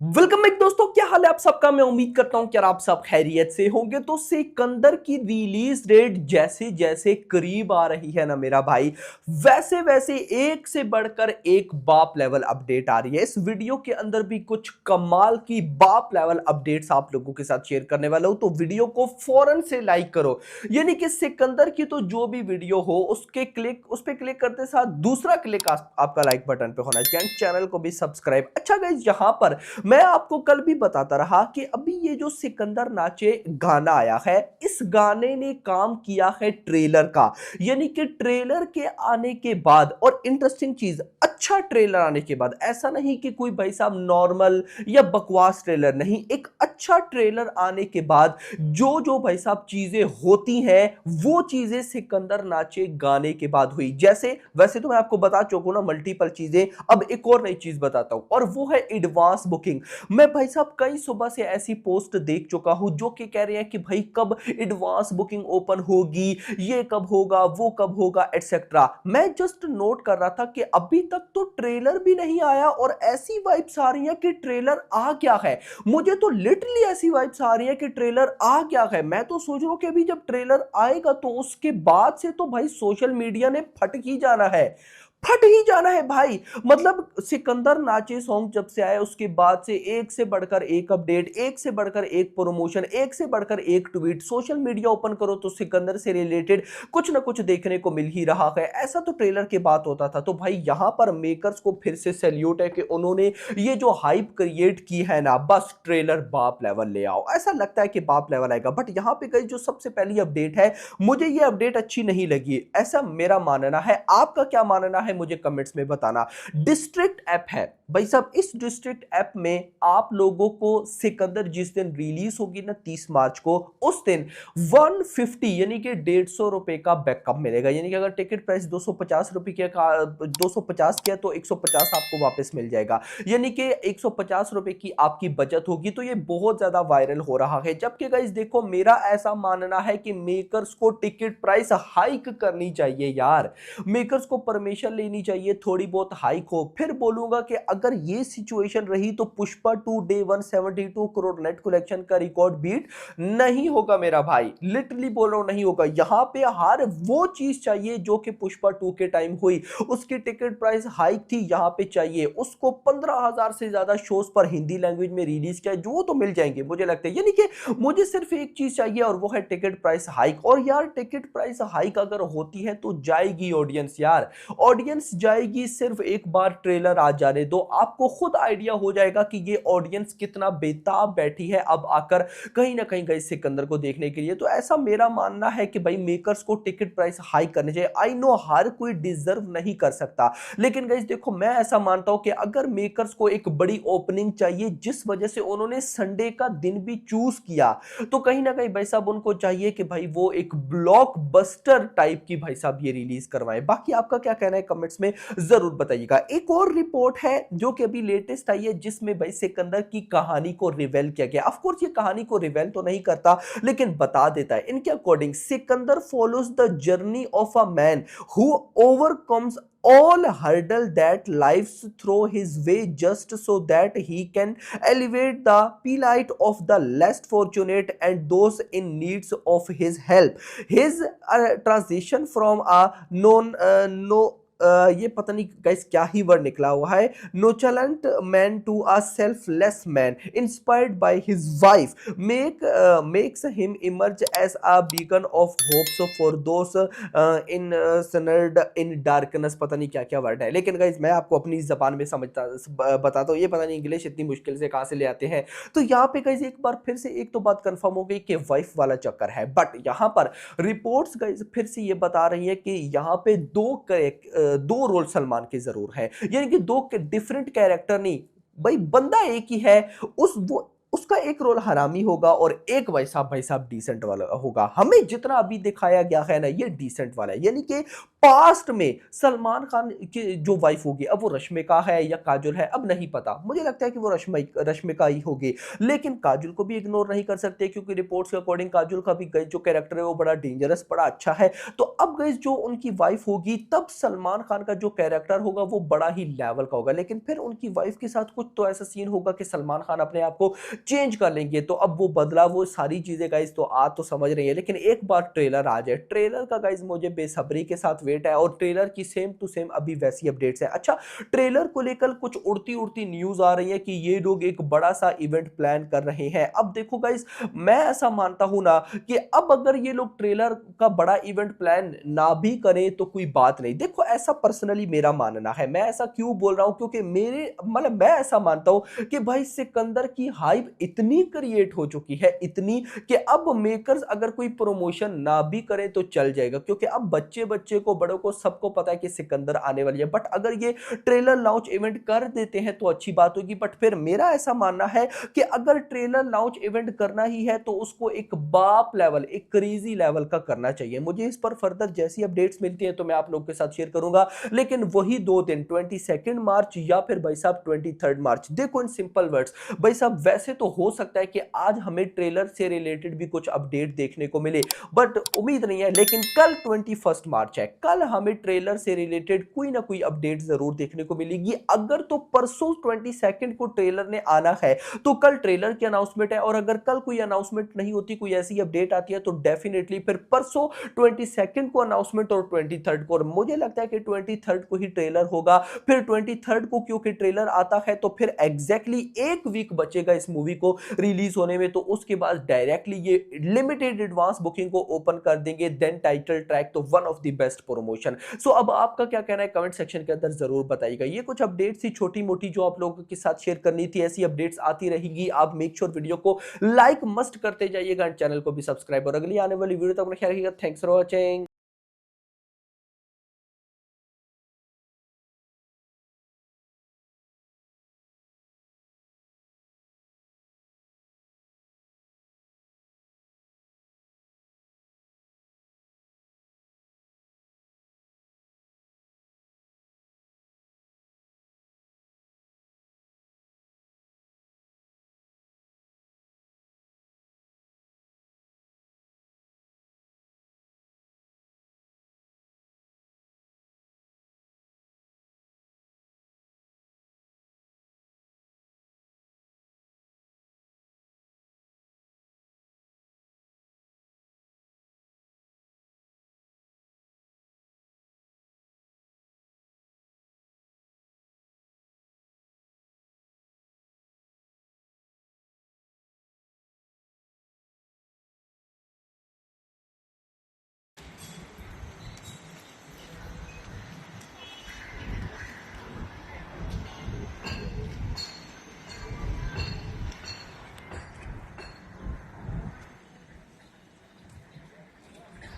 Welcome back दोस्तों, क्या हाल है आप सबका। मैं उम्मीद करता हूं कि आप सब खैरियत से होंगे। तो सिकंदर की रिलीज डेट जैसे जैसे करीब आ रही है ना मेरा भाई, वैसे वैसे एक से बढ़कर एक बाप लेवल अपडेट आ रही है। इस वीडियो के अंदर भी कुछ कमाल की बाप लेवल अपडेट्स आप लोगों के साथ शेयर करने वाला हूं, तो वीडियो को फौरन से लाइक करो। यानी कि सिकंदर की तो जो भी वीडियो हो उस पर क्लिक करते साथ दूसरा क्लिक आपका लाइक बटन पे होना चाहिए, चैनल को भी सब्सक्राइब। अच्छा गाइस, यहां पर मैं आपको कल भी बताता रहा कि अभी ये जो सिकंदर नाचे गाना आया है, इस गाने ने काम किया है ट्रेलर का। यानी कि ट्रेलर के आने के बाद, और इंटरेस्टिंग चीज, अच्छा ट्रेलर आने के बाद, ऐसा नहीं कि कोई भाई साहब नॉर्मल या बकवास ट्रेलर नहीं, एक अच्छा ट्रेलर आने के बाद जो जो भाई साहब चीजें होती हैं वो चीजें सिकंदर नाचे गाने के बाद हुई। जैसे वैसे तो मैं आपको बता चुका हूं ना मल्टीपल चीजें, अब एक और नई चीज बताता हूं, और वो है एडवांस बुकिंग। मैं भाई साहब कई सुबह से ऐसी पोस्ट देख चुका हूं जो कि कह रहे हैं कि भाई कब एडवांस बुकिंग ओपन होगी, ये कब होगा, वो कब होगा, एटसेट्रा। मैं जस्ट नोट कर रहा था कि अभी तक तो ट्रेलर भी नहीं आया और ऐसी वाइब्स आ रही है कि ट्रेलर आ गया है। मुझे तो लिटरली ऐसी वाइब्स आ रही है कि ट्रेलर आ गया है। मैं तो सोच रहा हूं कि अभी जब ट्रेलर आएगा तो उसके बाद से तो भाई सोशल मीडिया ने फट ही जाना है, फट ही जाना है भाई। मतलब सिकंदर नाचे सॉन्ग जब से आया उसके बाद से एक से बढ़कर एक अपडेट, एक से बढ़कर एक प्रमोशन, एक से बढ़कर एक ट्वीट। सोशल मीडिया ओपन करो तो सिकंदर से रिलेटेड कुछ ना कुछ देखने को मिल ही रहा है। ऐसा तो ट्रेलर के बात होता था। तो भाई यहां पर मेकर्स को फिर से सैल्यूट है कि उन्होंने ये जो हाइप क्रिएट की है ना, बस ट्रेलर बाप लेवल ले आओ। ऐसा लगता है कि बाप लेवल आएगा। बट यहां पे कई जो सबसे पहली अपडेट है, मुझे ये अपडेट अच्छी नहीं लगी, ऐसा मेरा मानना है। आपका क्या मानना है मुझे कमेंट्स में बताना। डिस्ट्रिक्ट ऐप है भाई साहब, इस डिस्ट्रिक्ट ऐप में आप लोगों को सिकंदर जिस दिन रिलीज होगी ना 30 मार्च को, उस दिन 150 यानी कि 150 रुपए का बैकअप मिलेगा। यानी कि अगर टिकट प्राइस 250 रुपए का 250 किया तो 150 आपको वापस मिल जाएगा। यानी कि 150 रुपए की आपकी बचत होगी। तो ये बहुत ज्यादा वायरल हो रहा है। जबकि गाइस देखो, मेरा ऐसा मानना है कि मेकर्स को टिकट प्राइस हाइक करनी चाहिए यार। मेकर्स को परमिशन लेनी चाहिए, थोड़ी बहुत हाइक हो। फिर बोलूंगा कि अगर ये सिचुएशन रही तो Pushpa 2 day 172 crore net collection का रिकॉर्ड बीट नहीं होगा मेरा भाई। लिटरली बोल रहा हूं, नहीं होगा। यहां पे हर वो चीज चाहिए जो कि पुष्पा 2 के टाइम हुई। उसकी टिकट प्राइस हाइक थी, यहां पे चाहिए। उसको 15,000 से ज्यादा शोज पर हिंदी लैंग्वेज में रिलीज किया, जो तो मिल जाएंगे मुझे लगता है। यानी कि मुझे सिर्फ एक चीज चाहिए और वो है टिकट प्राइस हाइक। और यार टिकट प्राइस हाइक अगर होती है तो जाएगी ऑडियंस यार, ऑडियंस जाएगी। सिर्फ एक बार ट्रेलर आ जाने दो, आपको खुद आइडिया हो जाएगा कि ये ऑडियंस कितना बेताब बैठी है अब आकर कहीं ना कहीं गई सिकंदर को देखने के लिए। तो ऐसा मेरा मानना है कि भाई मेकर्स को टिकट प्राइस हाई करने चाहिए। आई नो हर कोई डिजर्व नहीं कर सकता, लेकिन गाइस देखो, मैं ऐसा मानता हूं कि अगर मेकर्स को एक बड़ी ओपनिंग चाहिए, जिस वजह से उन्होंने संडे का दिन भी चूज किया, तो कहीं ना कहीं भाई साहब उनको चाहिए कि भाई वो एक ब्लॉकबस्टर टाइप की भाई साहब ये रिलीज करवाएं। बाकी आपका क्या कहना है कमेंट्स में जरूर बताइएगा। एक और रिपोर्ट है जो कि अभी लेटेस्ट आई है, जिसमें भाई सिकंदर की कहानी को रिवेल किया गया। ऑफ कोर्स ये कहानी को रिवेल तो नहीं करता, लेकिन बता देता है। इनके according Sikandar follows the journey of a man who overcomes all hurdle that lives throw his way just so that he can elevate the plight of the less fortunate and those in needs of his help. His transition from a non no ये पता नहीं guys क्या ही word निकला हुआ है, nonchalant man to a selfless man inspired by his wife makes him emerge as a beacon of hopes for those in snared in darkness. पता नहीं क्या क्या वर्ड है, लेकिन गाइस मैं आपको अपनी जबान में समझता बताता हूँ। ये पता नहीं इंग्लिश इतनी मुश्किल से कहाँ से ले आते हैं। तो यहाँ पे गाइस एक बार फिर से एक तो बात कंफर्म हो गई कि वाइफ वाला चक्कर है। बट यहाँ पर रिपोर्ट्स गाइस फिर से ये बता रही है कि यहाँ पे दो रोल सलमान के जरूर है। यानी कि दो डिफरेंट कैरेक्टर नहीं भाई, बंदा एक ही है। उसका एक रोल हरामी होगा और एक भाई साहब डिसेंट वाला होगा। हमें जितना अभी दिखाया गया है ना, ये डिसेंट वाला है। यानी कि पास्ट में सलमान खान की जो वाइफ होगी, अब वो रश्मिका है या काजोल है अब नहीं पता, मुझे लगता है कि वो रश्मिका ही होगी। लेकिन काजोल को भी इग्नोर नहीं कर सकते क्योंकि रिपोर्ट्स के अकॉर्डिंग काजोल का भी गाइस जो कैरेक्टर है वो बड़ा डेंजरस, बड़ा अच्छा है। तो अब गाइस जो उनकी वाइफ होगी तब सलमान खान का जो कैरेक्टर होगा वो बड़ा ही लेवल का होगा, लेकिन फिर उनकी वाइफ के साथ कुछ तो ऐसा सीन होगा कि सलमान खान अपने आप को चेंज कर लेंगे। तो अब वो बदला, वो सारी चीजें गाइस तो आ तो समझ रही है, लेकिन एक बार ट्रेलर आ जाए, ट्रेलर का गाइस मुझे बेसब्री के साथ वेट है और ट्रेलर की सेम टू सेम अभी वैसी अपडेट्स है। अच्छा, ट्रेलर को लेकर कुछ उड़ती उड़ती न्यूज आ रही है कि ये लोग एक बड़ा सा इवेंट प्लान कर रहे हैं। अब देखो गाइस, मैं ऐसा मानता हूं ना कि अब अगर ये लोग ट्रेलर का बड़ा इवेंट प्लान ना भी करें तो कोई बात नहीं। देखो ऐसा पर्सनली मेरा मानना है, मैं ऐसा क्यों बोल रहा हूं क्योंकि मेरे मतलब मैं ऐसा मानता हूं कि भाई सिकंदर की हाइप इतनी क्रिएट हो चुकी है, इतनी कि अब मेकर्स अगर कोई प्रमोशन ना भी करें तो चल जाएगा, क्योंकि अब बच्चे बच्चे को बड़ों को सबको पता है कि सिकंदर आने वाली है। बट अगर ये ट्रेलर लॉन्च इवेंट कर देते हैं तो अच्छी बात होगी। बट फिर मेरा ऐसा मानना है कि अगर ट्रेलर लॉन्च इवेंट करना ही है तो उसको एक बाप लेवल, एक क्रेजी लेवल का करना चाहिए। मुझे इस पर फर्दर जैसी अपडेट्स मिलती है तो मैं आप लोगों के साथ शेयर करूंगा, लेकिन वही 2 दिन 22 मार्च या फिर भाई साहब 23 मार्च। देखो इन सिंपल वर्ड्स भाई साहब, वैसे तो हो सकता है कि आज हमें ट्रेलर से रिलेटेड भी कुछ अपडेट देखने को मिले, बट उम्मीद नहीं है। लेकिन कल 21 मार्च है, कल हमें ट्रेलर से रिलेटेड कोई ना कोई अपडेट जरूर देखने को मिलेगी। अगर तो परसों 22 को ट्रेलर ने आना है तो कल ट्रेलर की अनाउंसमेंट है, और अगर कल कोई अनाउंसमेंट नहीं होती, कोई ऐसी अपडेट आती है तो डेफिनेटली फिर परसों 22 को अनाउंसमेंट और 23 को, और मुझे लगता है कि 23 को ही ट्रेलर होगा। फिर 23 को क्योंकि ट्रेलर आता है तो फिर एग्जैक्टली एक वीक बचेगा इस मूवी को रिलीज होने में, तो उसके बाद डायरेक्टली ये लिमिटेड एडवांस बुकिंग को ओपन कर देंगे, देन टाइटल ट्रैक, तो one of the best promotion. So अब आपका क्या कहना है कमेंट सेक्शन के अंदर जरूर बताइएगा। ये कुछ अपडेट्स थी छोटी मोटी जो आप लोगों के साथ शेयर करनी थी, ऐसी अपडेट्स आती रहेगी। आप मेक श्योर वीडियो को लाइक मस्ट करते जाइएगा, चैनल को भी सब्सक्राइब, और अगली आने वाली वीडियो तक अपना ख्याल रखिएगा। Thanks for watching.